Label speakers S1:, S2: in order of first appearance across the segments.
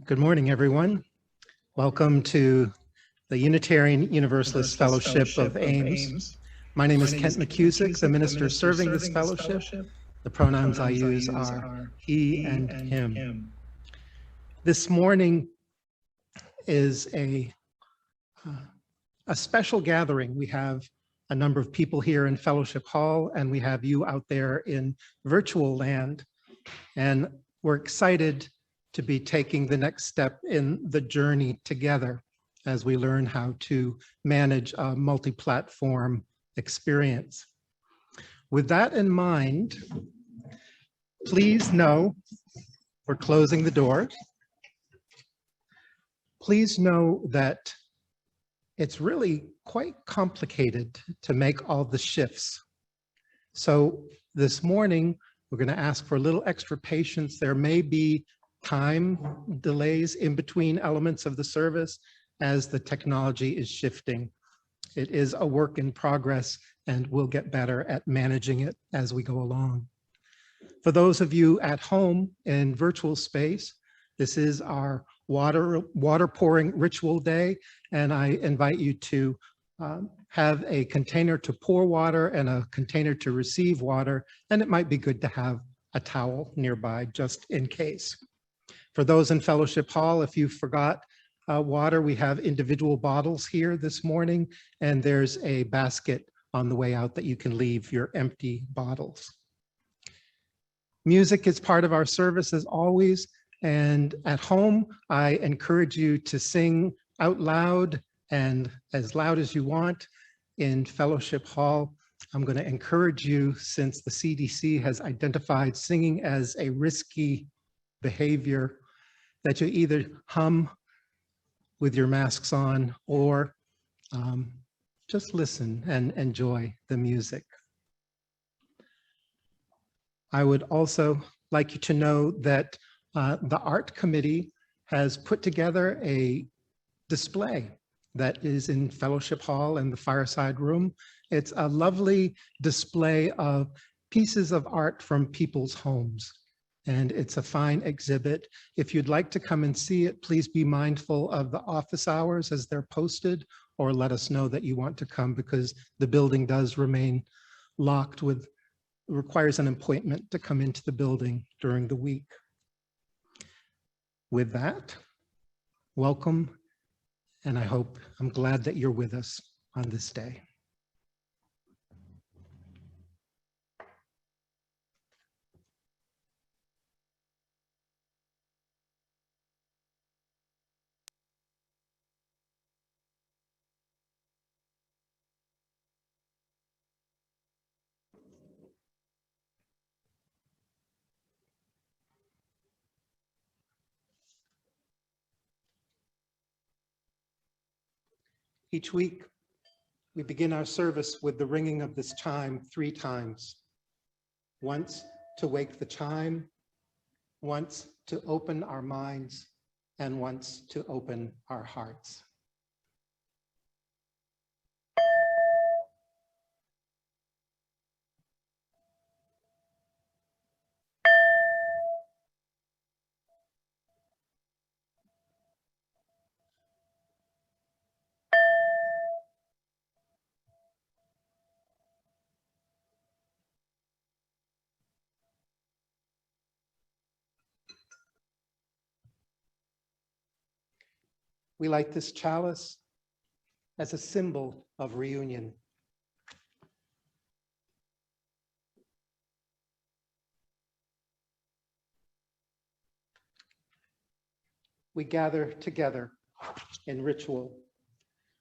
S1: Good morning, everyone. Welcome to the Unitarian Universalist Fellowship of Ames. My name is Kent McCusick, the minister serving this fellowship. The pronouns I use are he and him. This morning is a special gathering. We have a number of people here in Fellowship Hall, and we have you out there in virtual land. And we're excited to be taking the next step in the journey together as we learn how to manage a multi-platform experience. With that in mind, please know we're closing the doors. Please know that it's really quite complicated to make all the shifts. So this morning, we're going to ask for a little extra patience. There may be time delays in between elements of the service as the technology is shifting. It is a work in progress, and we'll get better at managing it as we go along. For those of you at home in virtual space, this is our water pouring ritual day, and I invite you to have a container to pour water and a container to receive water, and it might be good to have a towel nearby just in case. For those in Fellowship Hall, if you forgot water, we have individual bottles here this morning, and there's a basket on the way out that you can leave your empty bottles. Music is part of our service as always, and at home, I encourage you to sing out loud and as loud as you want. In Fellowship Hall, I'm going to encourage you, since the CDC has identified singing as a risky behavior, that you either hum with your masks on or just listen and enjoy the music. I would also like you to know that the art committee has put together a display that is in Fellowship Hall and the Fireside Room. It's a lovely display of pieces of art from people's homes. And it's a fine exhibit. If you'd like to come and see it, please be mindful of the office hours as they're posted, or let us know that you want to come, because the building does remain locked requires an appointment to come into the building during the week. With that, welcome, and I'm glad that you're with us on this day. Each week, we begin our service with the ringing of this chime 3 times. Once to wake the chime, once to open our minds, and once to open our hearts. We light this chalice as a symbol of reunion. We gather together in ritual.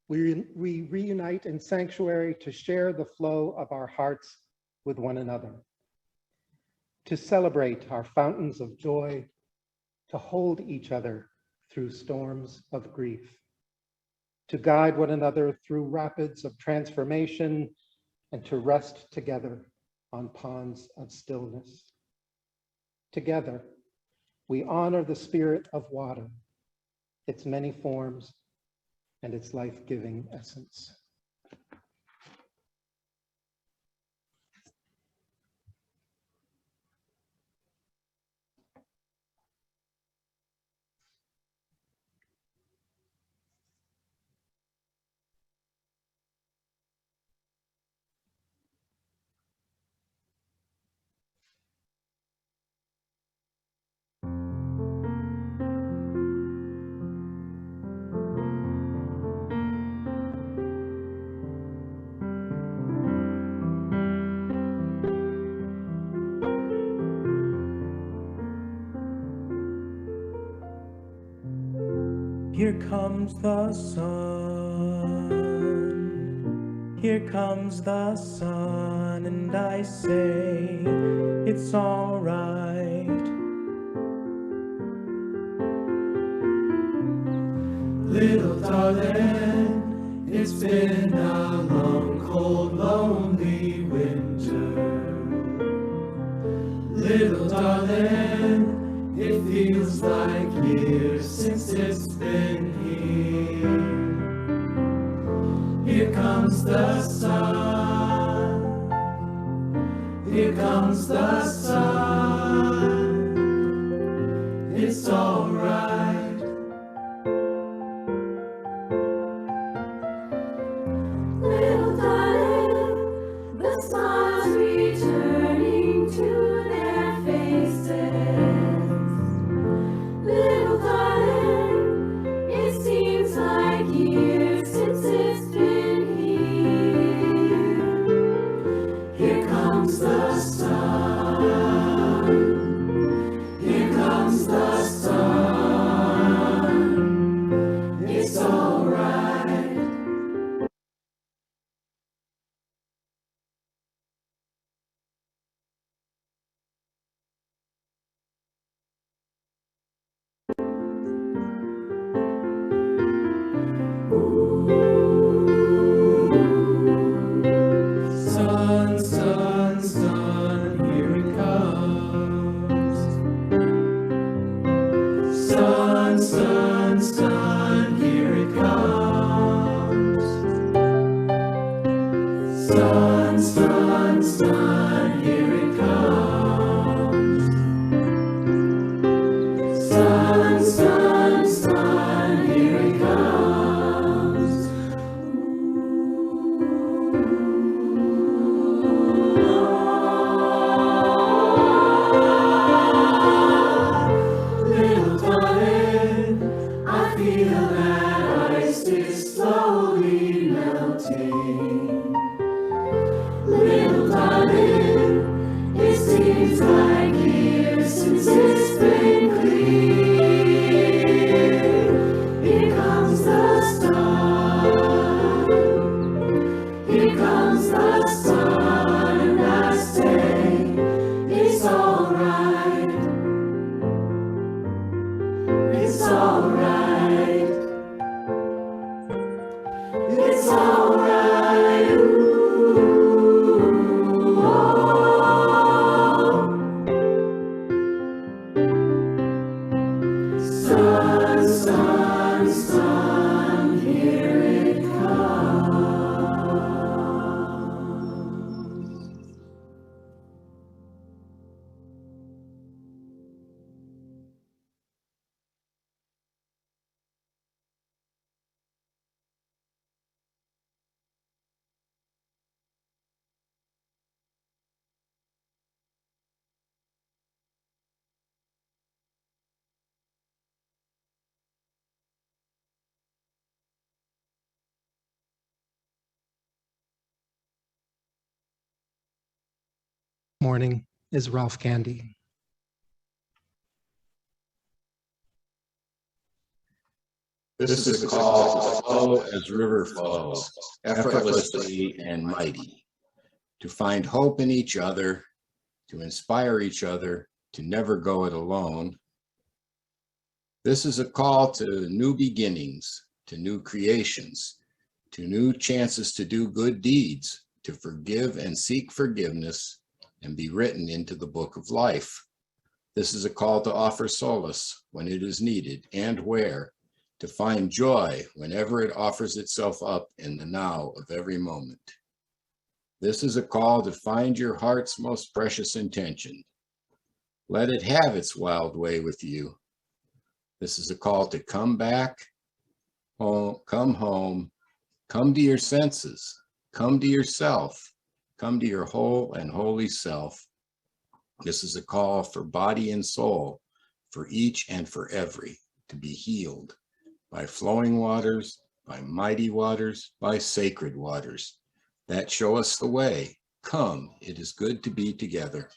S1: We reunite in sanctuary to share the flow of our hearts with one another, to celebrate our fountains of joy, to hold each other through storms of grief, to guide one another through rapids of transformation, and to rest together on ponds of stillness. Together, we honor the spirit of water, its many forms, and its life-giving essence.
S2: Here comes the sun, here comes the sun, and I say it's all right. Little darling, it's been a long, cold, lonely winter. Little darling, it feels like years since it's been here. Here comes the sun, here comes the sun, it's all right.
S3: Little darling, the sun's returning to their faces. Little darling, it seems like years since it's been here. Here comes the sun, here comes the sun, it's all right.
S2: Sun, sun, sun, here it comes. Sun, sun, sun, here it comes. Sun, sun, sun, here it comes. Sun, sun, sun, here it comes. Little darling, I feel that ice is slowly melting. Little darling, it seems like years since it's been clear. Here comes the sun, here comes the sun, and I say it's all right. It's all right. It's all right. Ooh, oh. Sun, sun, sun, here it comes.
S1: Morning is Ralph Gandy.
S4: This is a call to flow as river flows, effortlessly and mighty, to find hope in each other, to inspire each other, to never go it alone. This is a call to new beginnings, to new creations, to new chances to do good deeds, to forgive and seek forgiveness and be written into the book of life. This is a call to offer solace when it is needed and where, to find joy whenever it offers itself up in the now of every moment. This is a call to find your heart's most precious intention. Let it have its wild way with you. This is a call to come back, home, come to your senses, come to yourself, come to your whole and holy self. This is a call for body and soul, for each and for every, to be healed by flowing waters, by mighty waters, by sacred waters that show us the way. Come, it is good to be together.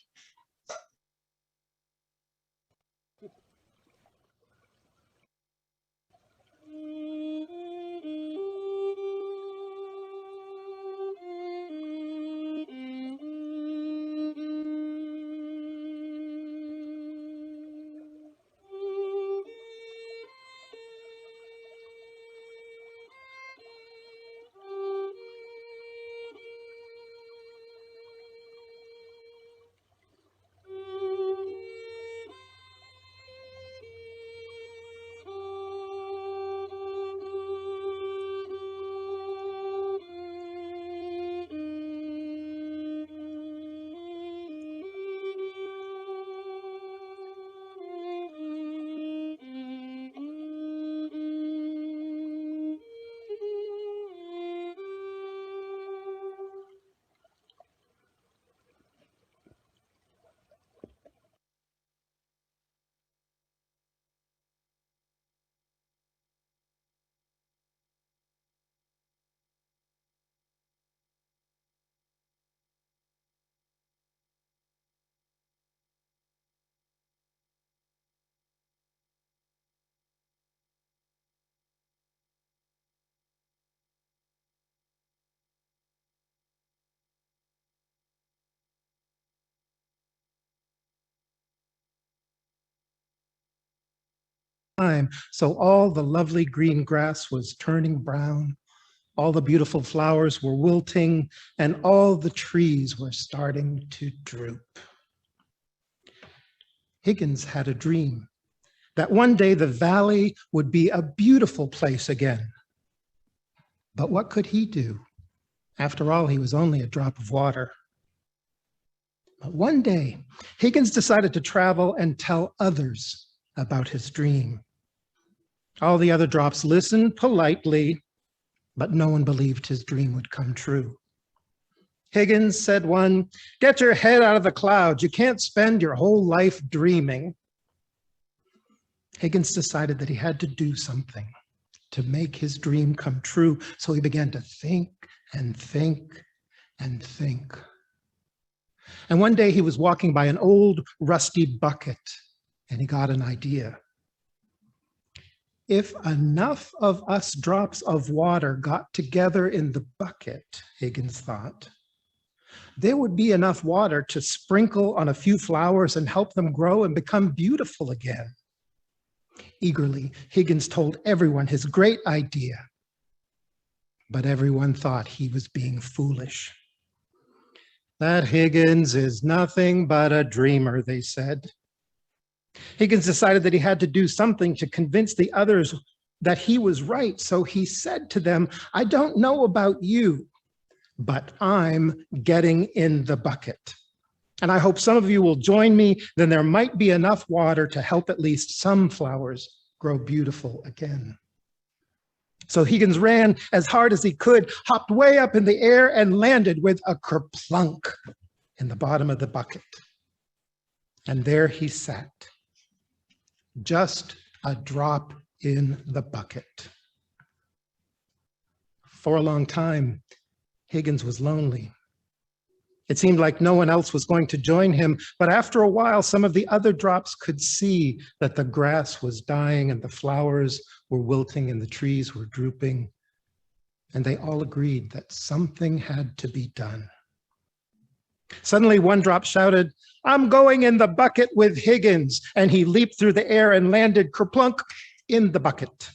S1: time. So all the lovely green grass was turning brown. All the beautiful flowers were wilting, and all the trees were starting to droop. Higgins had a dream that one day the valley would be a beautiful place again. But what could he do? After all, he was only a drop of water. But one day, Higgins decided to travel and tell others about his dream. All the other drops listened politely, but no one believed his dream would come true. Higgins, said one, "Get your head out of the clouds. You can't spend your whole life dreaming." Higgins decided that he had to do something to make his dream come true. So he began to think and think and think. And one day he was walking by an old rusty bucket and he got an idea. If enough of us drops of water got together in the bucket, Higgins thought, there would be enough water to sprinkle on a few flowers and help them grow and become beautiful again. Eagerly, Higgins told everyone his great idea, but everyone thought he was being foolish. "That Higgins is nothing but a dreamer," they said. Higgins decided that he had to do something to convince the others that he was right. So he said to them, "I don't know about you, but I'm getting in the bucket. And I hope some of you will join me. Then there might be enough water to help at least some flowers grow beautiful again." So Higgins ran as hard as he could, hopped way up in the air, and landed with a kerplunk in the bottom of the bucket. And there he sat, just a drop in the bucket. For a long time, Higgins was lonely. It seemed like no one else was going to join him, but after a while, some of the other drops could see that the grass was dying and the flowers were wilting and the trees were drooping, and they all agreed that something had to be done. Suddenly, one drop shouted, "I'm going in the bucket with Higgins," and he leaped through the air and landed kerplunk in the bucket.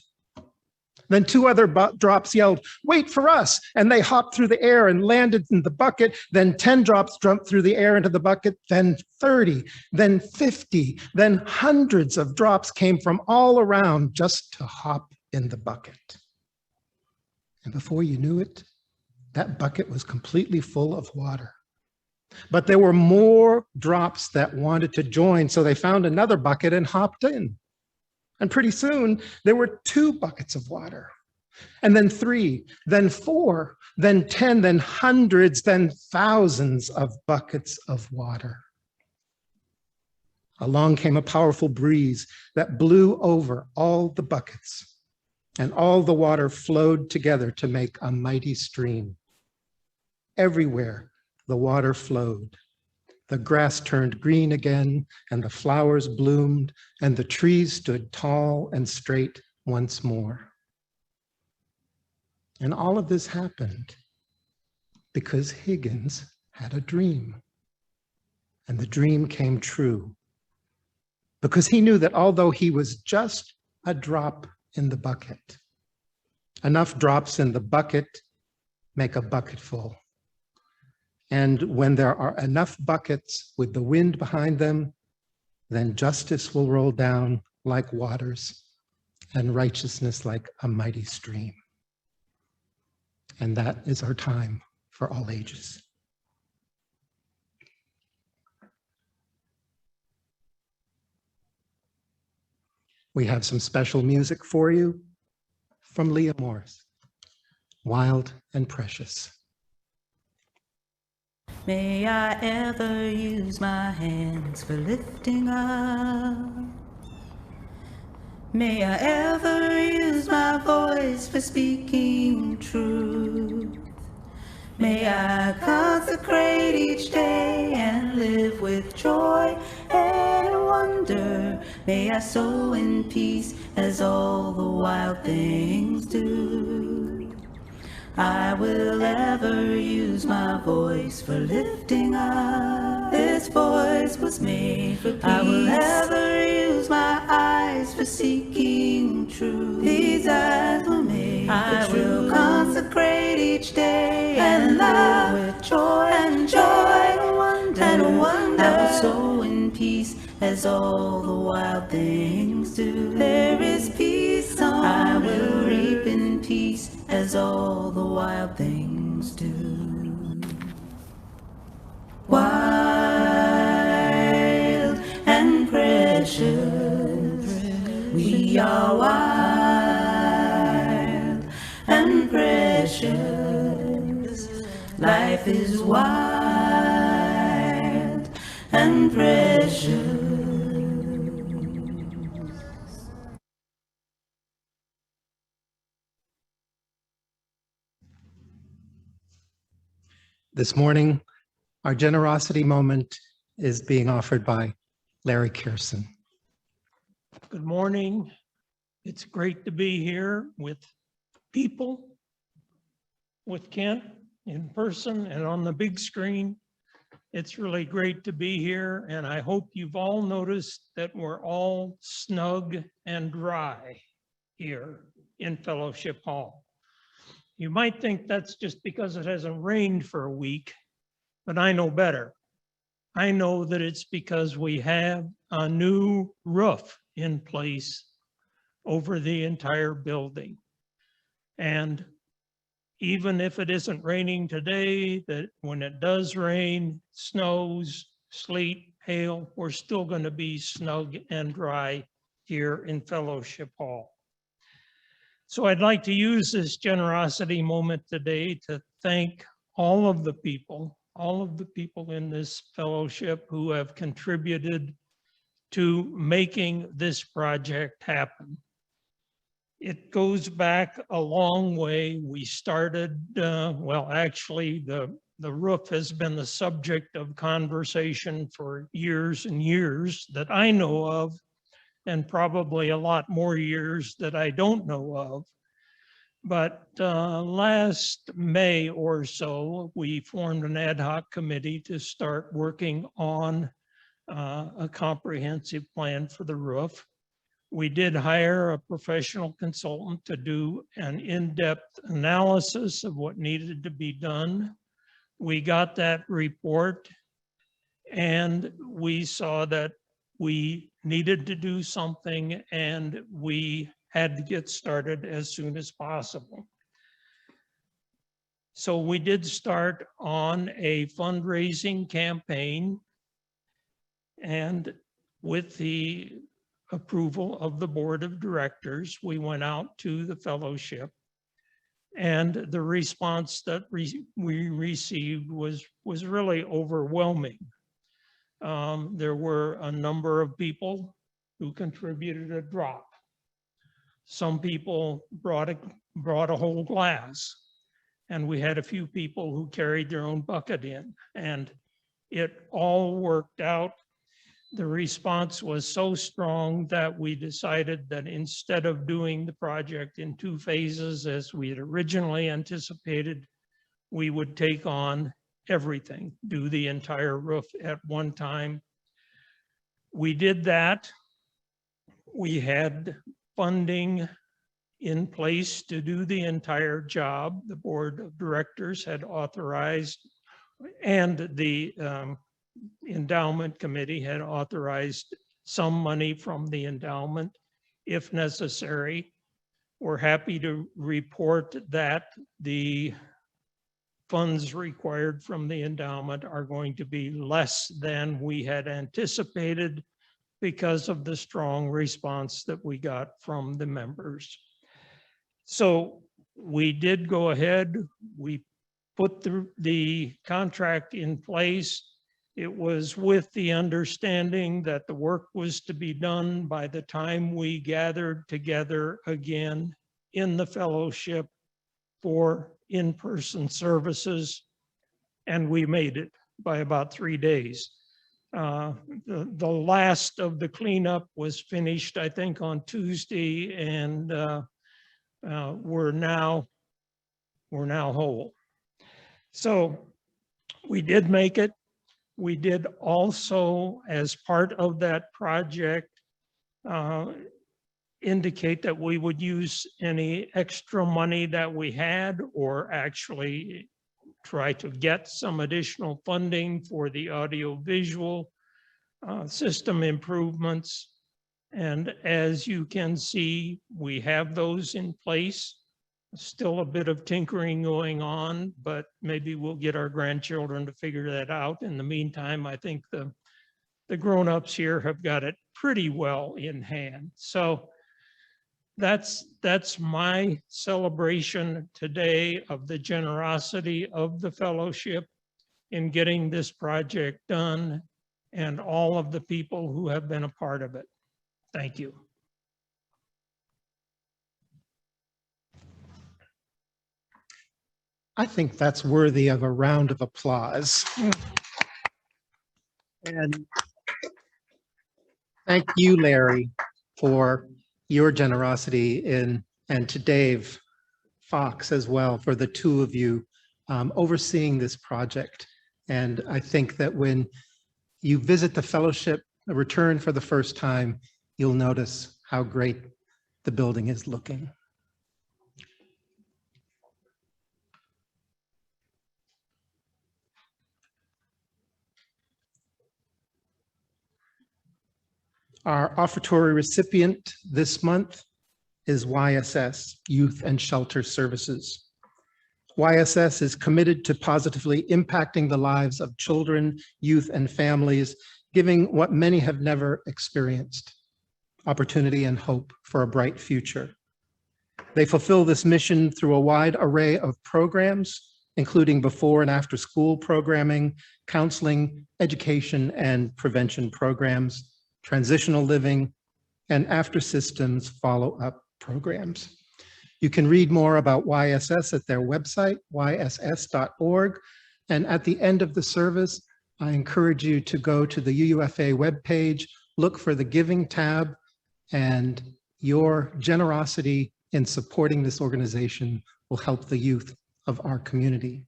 S1: Then two other drops yelled, "Wait for us," and they hopped through the air and landed in the bucket. Then 10 drops jumped through the air into the bucket, then 30, then 50, then hundreds of drops came from all around just to hop in the bucket. And before you knew it, that bucket was completely full of water. But there were more drops that wanted to join, so they found another bucket and hopped in. And pretty soon, there were 2 buckets of water, and then 3, then 4, then 10, then hundreds, then thousands of buckets of water. Along came a powerful breeze that blew over all the buckets, and all the water flowed together to make a mighty stream. Everywhere the water flowed, the grass turned green again, and the flowers bloomed, and the trees stood tall and straight once more. And all of this happened because Higgins had a dream. And the dream came true because he knew that although he was just a drop in the bucket, enough drops in the bucket make a bucket full. And when there are enough buckets with the wind behind them, then justice will roll down like waters and righteousness like a mighty stream. And that is our time for all ages. We have some special music for you from Leah Morris, Wild and Precious.
S5: May I ever use my hands for lifting up. May I ever use my voice for speaking truth. May I consecrate each day and live with joy and wonder. May I sow in peace as all the wild things do. I will ever use my voice for lifting up. This voice was made for peace. I will ever use my eyes for seeking true. These eyes were made I will consecrate each day and love with joy and wonder. I will sow in peace as all the wild things do. There is peace on I will reap in peace as all the wild things do. Wild and precious, we are wild and precious. Life is wild and precious.
S1: This morning, our generosity moment is being offered by Larry Kierson.
S6: Good morning. It's great to be here with people, with Kent in person and on the big screen. It's really great to be here, and I hope you've all noticed that we're all snug and dry here in Fellowship Hall. You might think that's just because it hasn't rained for a week, but I know better. I know that it's because we have a new roof in place over the entire building. And even if it isn't raining today, that when it does rain, snows, sleet, hail, we're still going to be snug and dry here in Fellowship Hall. So I'd like to use this generosity moment today to thank all of the people in this fellowship who have contributed to making this project happen. It goes back a long way. We started, well, actually, the roof has been the subject of conversation for years and years that I know of, and probably a lot more years that I don't know of. But last May or so, we formed an ad hoc committee to start working on a comprehensive plan for the roof. We did hire a professional consultant to do an in-depth analysis of what needed to be done. We got that report and we saw that we needed to do something and we had to get started as soon as possible. So we did start on a fundraising campaign, and with the approval of the board of directors, we went out to the fellowship, and the response that we received was really overwhelming. There were a number of people who contributed a drop. Some people brought a whole glass, and we had a few people who carried their own bucket in, and it all worked out. The response was so strong that we decided that instead of doing the project in 2 phases as we had originally anticipated, we would take on everything, do the entire roof at one time. We did that. We had funding in place to do the entire job. The board of directors had authorized, and the endowment committee had authorized some money from the endowment if necessary. We're happy to report that the funds required from the endowment are going to be less than we had anticipated because of the strong response that we got from the members. So we did go ahead, we put the contract in place. It was with the understanding that the work was to be done by the time we gathered together again in the fellowship for in-person services, and we made it by about 3 days. The last of the cleanup was finished, I think, on Tuesday, and we're now whole. So we did make it. We did also, as part of that project, indicate that we would use any extra money that we had or actually try to get some additional funding for the audiovisual system improvements. And as you can see, we have those in place. Still a bit of tinkering going on, but maybe we'll get our grandchildren to figure that out. In the meantime, I think the grown-ups here have got it pretty well in hand. So that's my celebration today of the generosity of the fellowship in getting this project done and all of the people who have been a part of it. Thank you.
S1: I think that's worthy of a round of applause. And thank you, Larry, for your generosity and to Dave Fox as well, for the two of you overseeing this project. And I think that when you visit the fellowship, return for the first time, you'll notice how great the building is looking. Our offertory recipient this month is YSS, Youth and Shelter Services. YSS is committed to positively impacting the lives of children, youth, and families, giving what many have never experienced, opportunity and hope for a bright future. They fulfill this mission through a wide array of programs, including before and after school programming, counseling, education and prevention programs, transitional living, and after systems follow-up programs. You can read more about YSS at their website, yss.org. And at the end of the service, I encourage you to go to the UUFA webpage, look for the Giving tab, and your generosity in supporting this organization will help the youth of our community.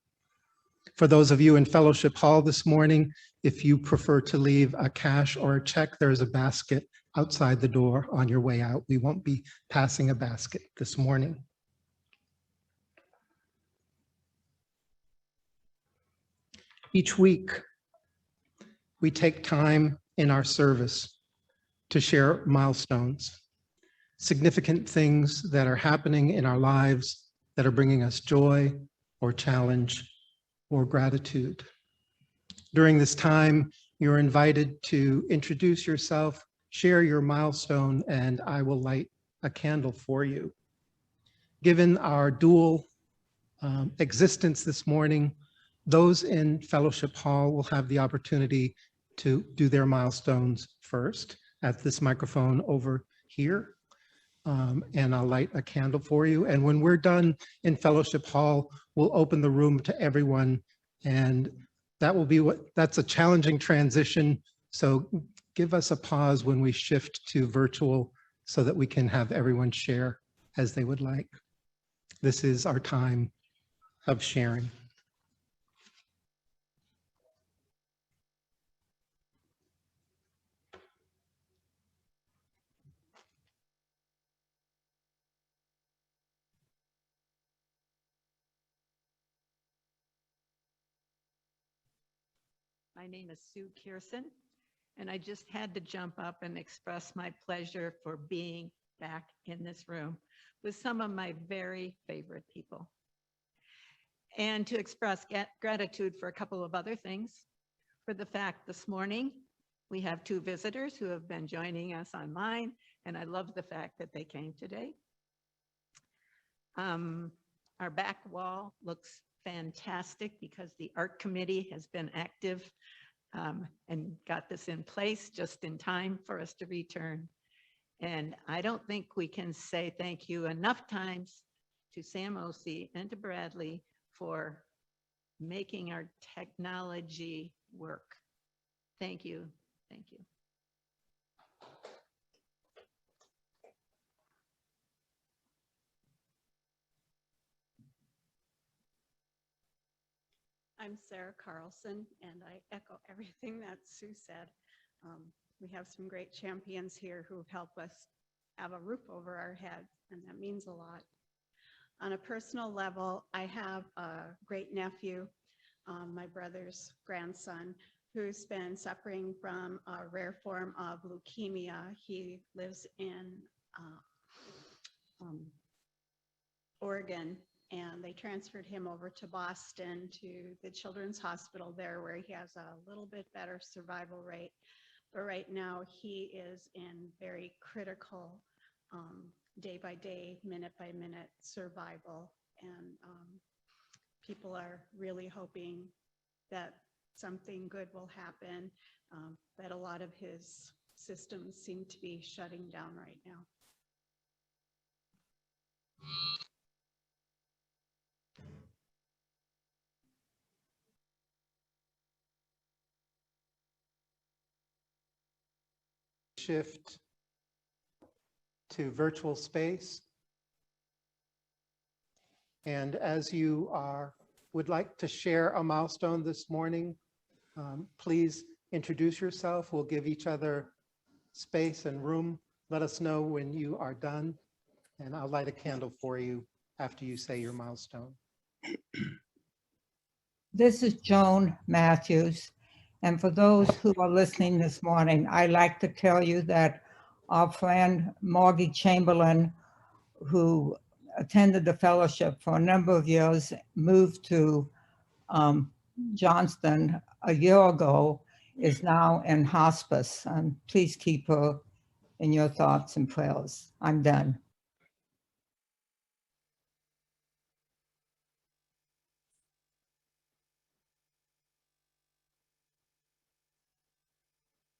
S1: For those of you in Fellowship Hall this morning, if you prefer to leave a cash or a check, there is a basket outside the door on your way out. We won't be passing a basket this morning. Each week, we take time in our service to share milestones, significant things that are happening in our lives that are bringing us joy or challenge or gratitude. During this time, you're invited to introduce yourself, share your milestone, and I will light a candle for you. Given our dual existence this morning, those in Fellowship Hall will have the opportunity to do their milestones first at this microphone over here. And I'll light a candle for you. And when we're done in Fellowship Hall, we'll open the room to everyone. And that will be that's a challenging transition. So give us a pause when we shift to virtual so that we can have everyone share as they would like. This is our time of sharing.
S7: My name is Sue Kierson, and I just had to jump up and express my pleasure for being back in this room with some of my very favorite people. And to express gratitude for a couple of other things. For the fact this morning, we have 2 visitors who have been joining us online, and I love the fact that they came today. Our back wall looks fantastic because the art committee has been active and got this in place just in time for us to return. And I don't think we can say thank you enough times to Sam Osey and to Bradley for making our technology work. Thank you. Thank you.
S8: I'm Sarah Carlson, and I echo everything that Sue said. We have some great champions here who have helped us have a roof over our heads, and that means a lot. On a personal level, I have a great nephew, my brother's grandson, who's been suffering from a rare form of leukemia. He lives in Oregon, and they transferred him over to Boston to the Children's Hospital there, where he has a little bit better survival rate. But right now, he is in very critical day by day, minute by minute survival. And people are really hoping that something good will happen, that a lot of his systems seem to be shutting down right now.
S1: Shift to virtual space. And as you would like to share a milestone this morning, please introduce yourself. We'll give each other space and room. Let us know when you are done, and I'll light a candle for you after you say your milestone.
S9: This is Joan Matthews. And for those who are listening this morning, I'd like to tell you that our friend Margie Chamberlain, who attended the fellowship for a number of years, moved to Johnston a year ago, is now in hospice. And please keep her in your thoughts and prayers. I'm done.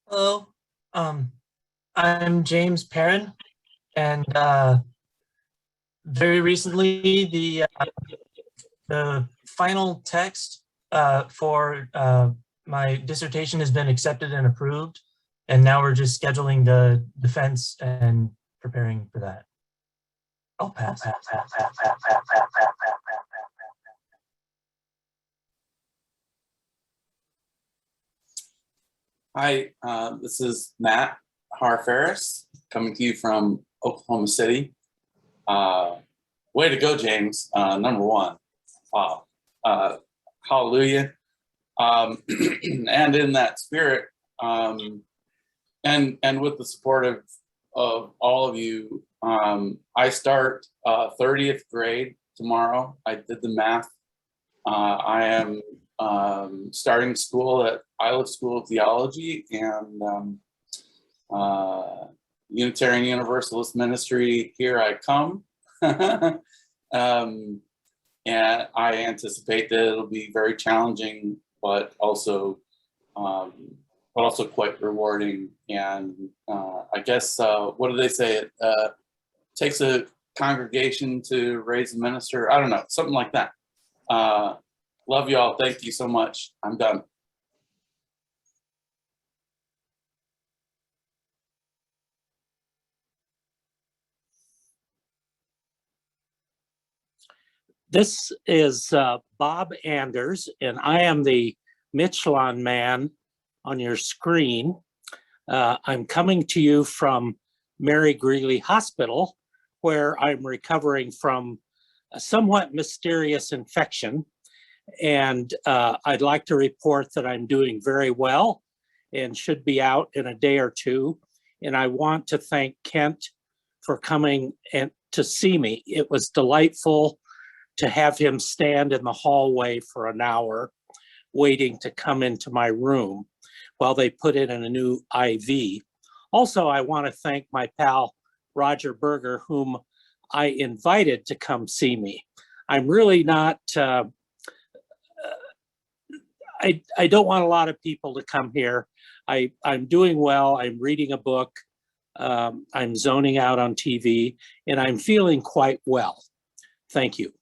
S10: Hello, I'm James Perrin, and very recently the final text for my dissertation has been accepted and approved, and now we're just scheduling the defense and preparing for that. I'll pass.
S11: Hi, this is Matt Harfaris coming to you from Oklahoma City. Way to go, James. Number one. Wow. Hallelujah. And in that spirit, and with the support of all of you, I start 30th grade tomorrow. I did the math. I am starting school at Iliff School of Theology and Unitarian Universalist Ministry. Here I come. And I anticipate that it'll be very challenging, but also quite rewarding. And I guess, what do they say? It takes a congregation to raise a minister. I don't know, something like that. Love y'all. Thank you so much. I'm done.
S12: This is Bob Anders, and I am the Michelin man on your screen. I'm coming to you from Mary Greeley Hospital, where I'm recovering from a somewhat mysterious infection. And I'd like to report that I'm doing very well and should be out in a day or two. And I want to thank Kent for coming and to see me. It was delightful to have him stand in the hallway for an hour waiting to come into my room while they put in a new IV. Also, I want to thank my pal Roger Berger, whom I invited to come see me. I'm really not, I don't want a lot of people to come here. I'm doing well. I'm reading a book. I'm zoning out on TV, and I'm feeling quite well. Thank you.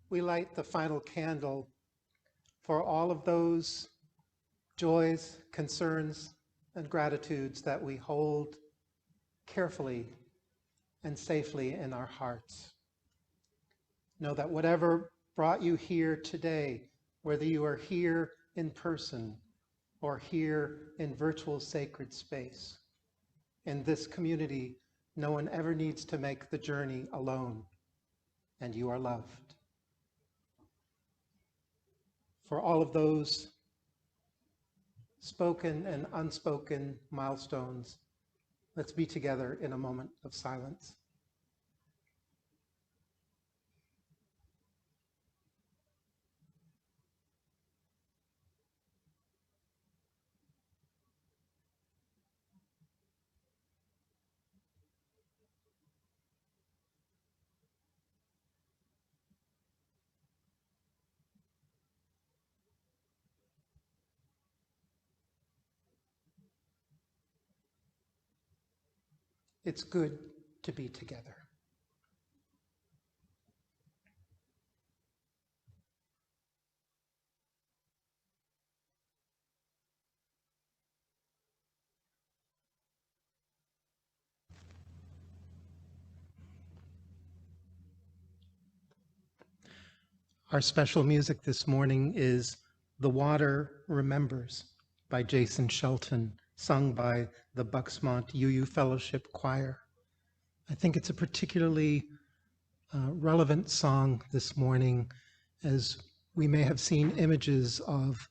S1: We light the final candle for all of those joys, concerns, and gratitudes that we hold carefully and safely in our hearts. Know that whatever brought you here today, whether you are here in person or here in virtual sacred space, in this community, no one ever needs to make the journey alone, and you are loved. For all of those spoken and unspoken milestones, let's be together in a moment of silence. It's good to be together. Our special music this morning is The Water Remembers by Jason Shelton, sung by the Bucksmont UU Fellowship Choir. I think it's a particularly relevant song this morning, as we may have seen images of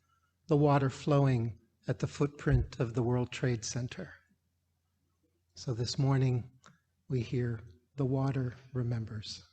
S1: the water flowing at the footprint of the World Trade Center. So this morning we hear The Water Remembers.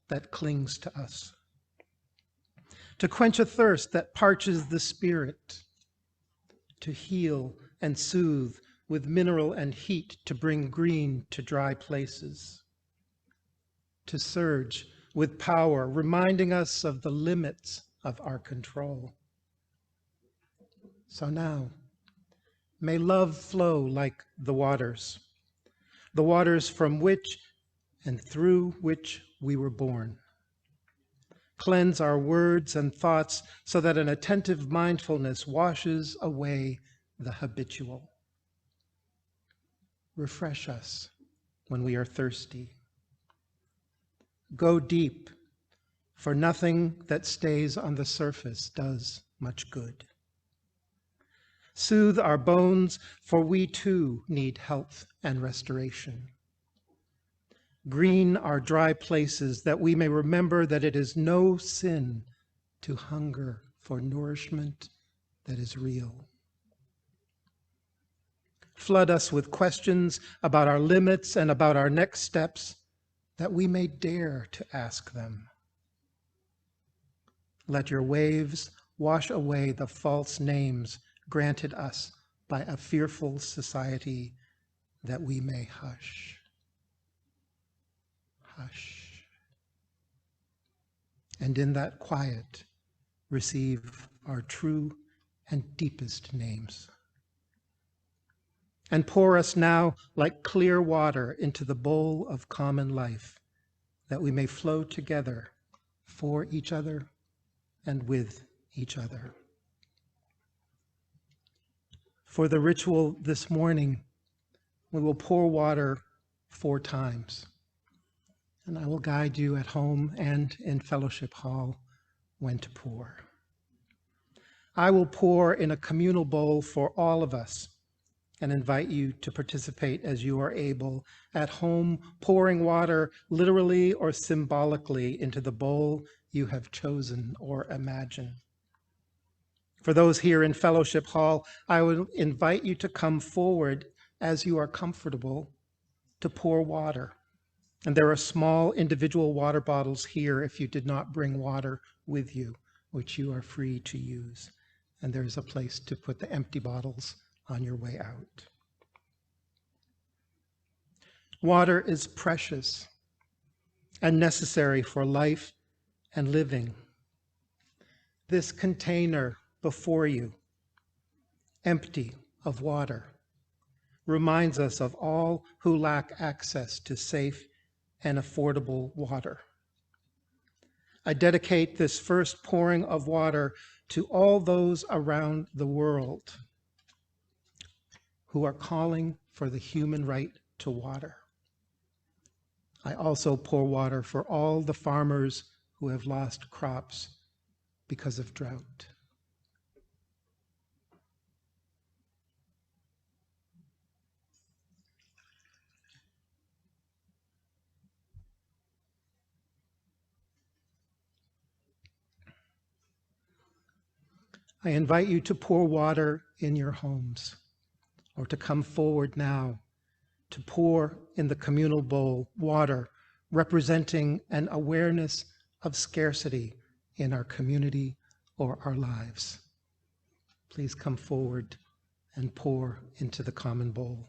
S1: that clings to us, to quench a thirst that parches the spirit, to heal and soothe with mineral and heat, to bring green to dry places, to surge with power, reminding us of the limits of our control. So now, may love flow like the waters from which and through which we were born. Cleanse our words and thoughts so that an attentive mindfulness washes away the habitual. Refresh us when we are thirsty. Go deep, for nothing that stays on the surface does much good. Soothe our bones, for we too need health and restoration. Green our dry places, that we may remember that it is no sin to hunger for nourishment that is real. Flood us with questions about our limits and about our next steps, that we may dare to ask them. Let your waves wash away the false names granted us by a fearful society, that we may hush. Hush. And in that quiet, receive our true and deepest names. And pour us now like clear water into the bowl of common life, that we may flow together for each other and with each other. For the ritual this morning, we will pour water 4 times. And I will guide you at home and in fellowship hall when to pour. I will pour in a communal bowl for all of us and invite you to participate as you are able. At home, pouring water literally or symbolically into the bowl you have chosen or imagined. For those here in fellowship hall, I would invite you to come forward as you are comfortable to pour water. And there are small individual water bottles here if you did not bring water with you, which you are free to use. And there's a place to put the empty bottles on your way out. Water is precious and necessary for life and living. This container before you, empty of water, reminds us of all who lack access to safe and affordable water. I dedicate this first pouring of water to all those around the world who are calling for the human right to water. I also pour water for all the farmers who have lost crops because of drought. I invite you to pour water in your homes, or to come forward now to pour in the communal bowl water representing an awareness of scarcity in our community or our lives. Please come forward and pour into the common bowl.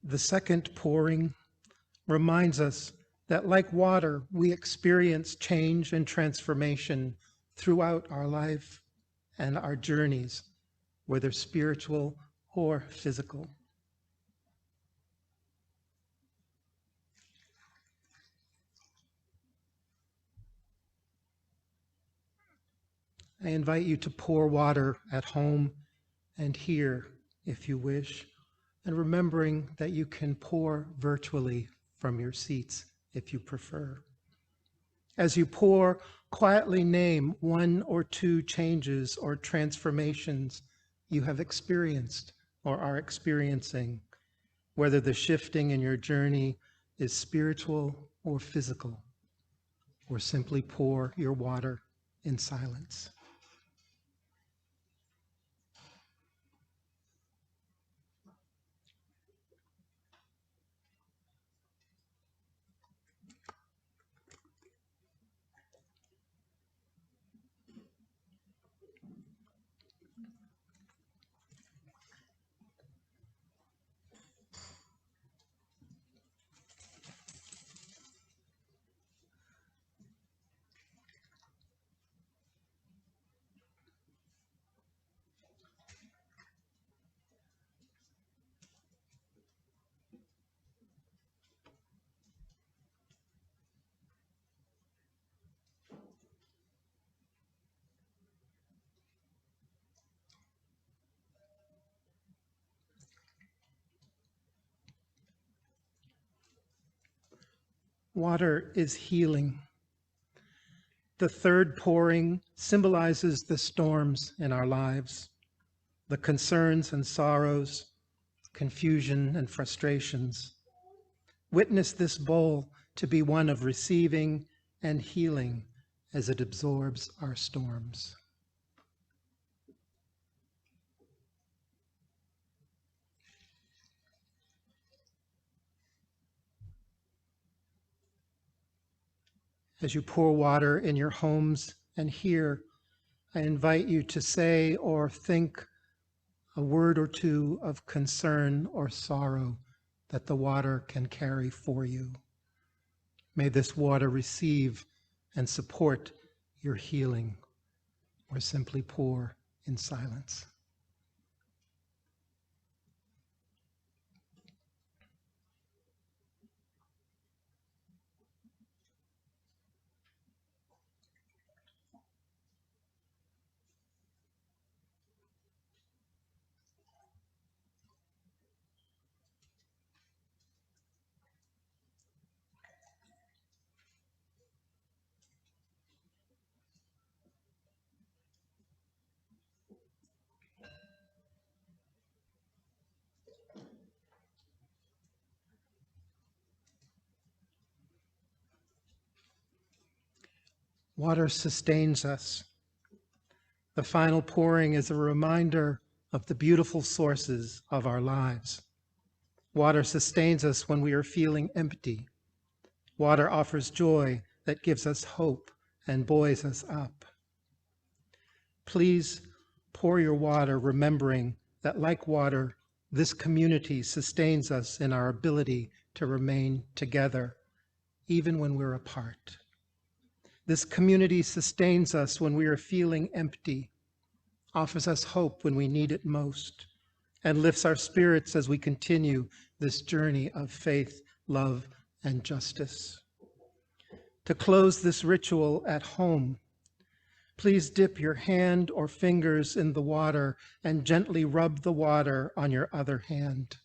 S1: The second pouring reminds us that like water, we experience change and transformation throughout our life and our journeys, whether spiritual or physical. I invite you to pour water at home and here if you wish, and remembering that you can pour virtually from your seats if you prefer. As you pour, quietly name one or two changes or transformations you have experienced or are experiencing, whether the shifting in your journey is spiritual or physical, or simply pour your water in silence. Water is healing. The third pouring symbolizes the storms in our lives, the concerns and sorrows, confusion and frustrations. Witness this bowl to be one of receiving and healing as it absorbs our storms. As you pour water in your homes and here, I invite you to say or think a word or two of concern or sorrow that the water can carry for you. May this water receive and support your healing, or simply pour in silence. Water sustains us. The final pouring is a reminder of the beautiful sources of our lives. Water sustains us when we are feeling empty. Water offers joy that gives us hope and buoys us up. Please pour your water remembering that like water, this community sustains us in our ability to remain together, even when we're apart. This community sustains us when we are feeling empty, offers us hope when we need it most, and lifts our spirits as we continue this journey of faith, love, and justice. To close this ritual at home, please dip your hand or fingers in the water and gently rub the water on your other hand.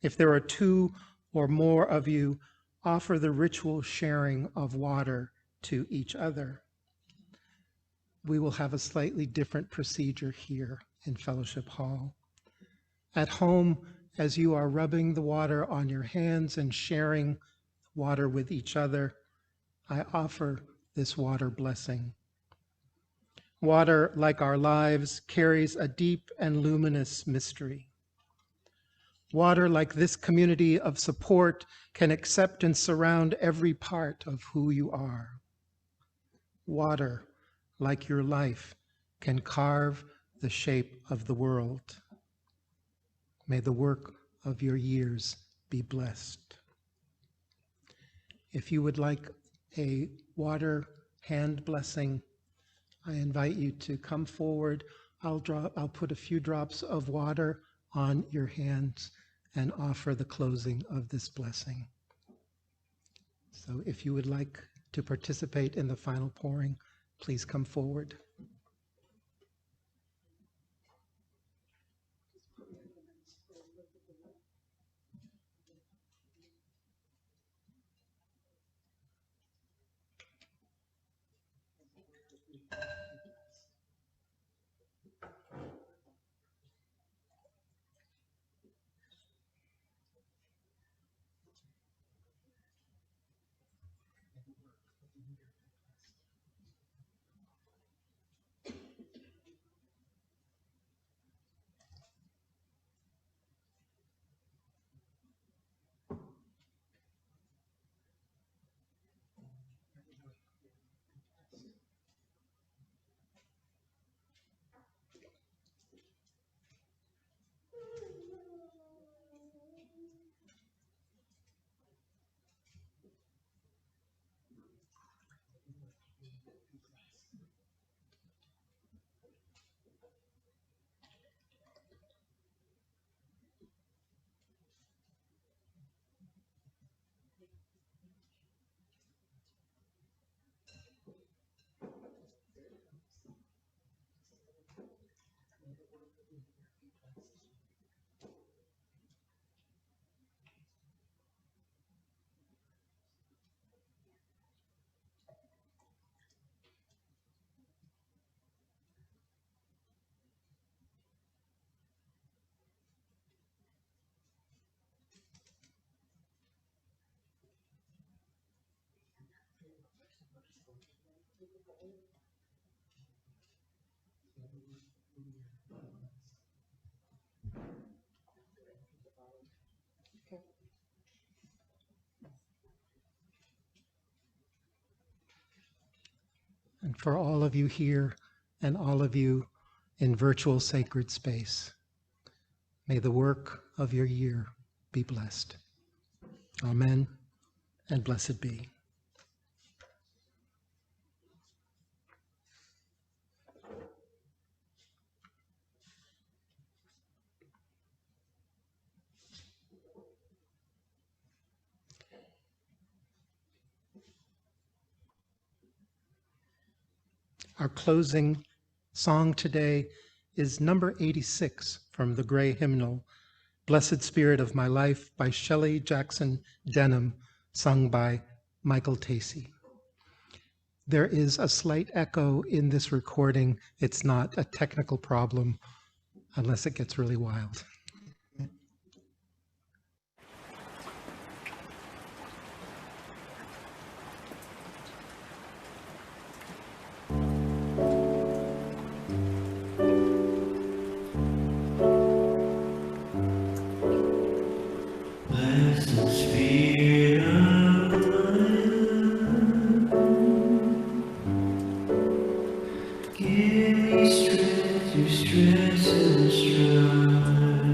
S1: If there are two or more of you, offer the ritual sharing of water to each other. We will have a slightly different procedure here in Fellowship Hall. At home, as you are rubbing the water on your hands and sharing water with each other, I offer this water blessing. Water, like our lives, carries a deep and luminous mystery. Water, like this community of support, can accept and surround every part of who you are. Water, like your life, can carve the shape of the world. May the work of your years be blessed. If you would like a water hand blessing, I invite you to come forward. I'll put a few drops of water on your hands and offer the closing of this blessing. So if you would like to participate in the final pouring, please come forward. And for all of you here and all of you in virtual sacred space, may the work of your year be blessed. Amen and blessed be. Our closing song today is number 86 from the Gray Hymnal, Blessed Spirit of My Life by Shelley Jackson Denham, sung by Michael Tacey. There is a slight echo in this recording. It's not a technical problem unless it gets really wild.
S3: Give me strength to stress and strive.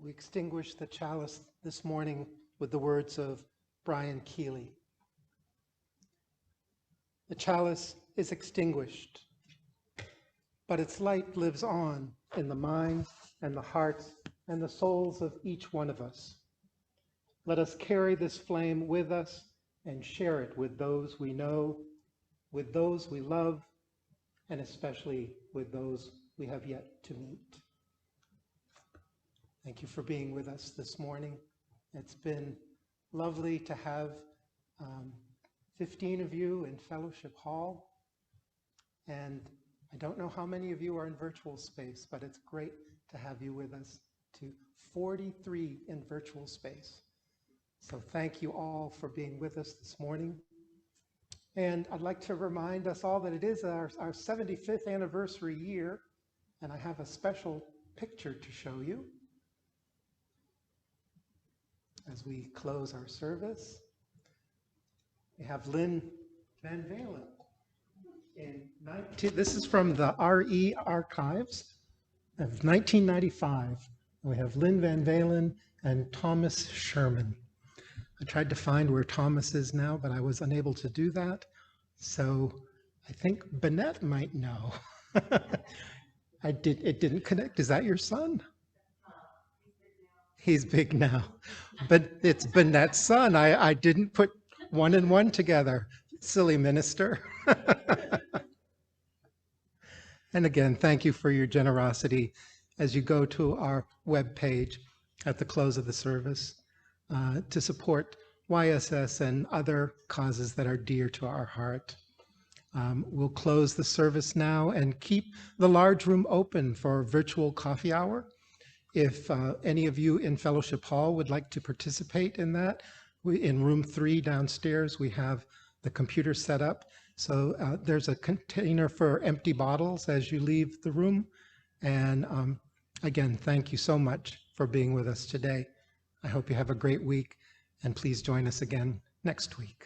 S1: We extinguish the chalice this morning with the words of Brian Keeley. The chalice is extinguished, but its light lives on in the minds and the hearts and the souls of each one of us. Let us carry this flame with us and share it with those we know, with those we love, and especially with those we have yet to meet. Thank you for being with us this morning. It's been lovely to have 15 of you in Fellowship Hall. And I don't know how many of you are in virtual space, but it's great to have you with us, to 43 in virtual space. So thank you all for being with us this morning. And I'd like to remind us all that it is our 75th anniversary year, and I have a special picture to show you as we close our service. We have Lynn Van Valen. This is from the RE archives of 1995. We have Lynn Van Valen and Thomas Sherman. I tried to find where Thomas is now, but I was unable to do that. So I think Bennett might know. It didn't connect. Is that your son? He's big now, but it's Bennett's son. I didn't put one and one together. Silly minister. And again, thank you for your generosity as you go to our webpage at the close of the service to support YSS and other causes that are dear to our heart. We'll close the service now and keep the large room open for virtual coffee hour. If any of you in Fellowship Hall would like to participate in that, in room 3 downstairs, we have the computer set up. So there's a container for empty bottles as you leave the room. And again, thank you so much for being with us today. I hope you have a great week, and please join us again next week.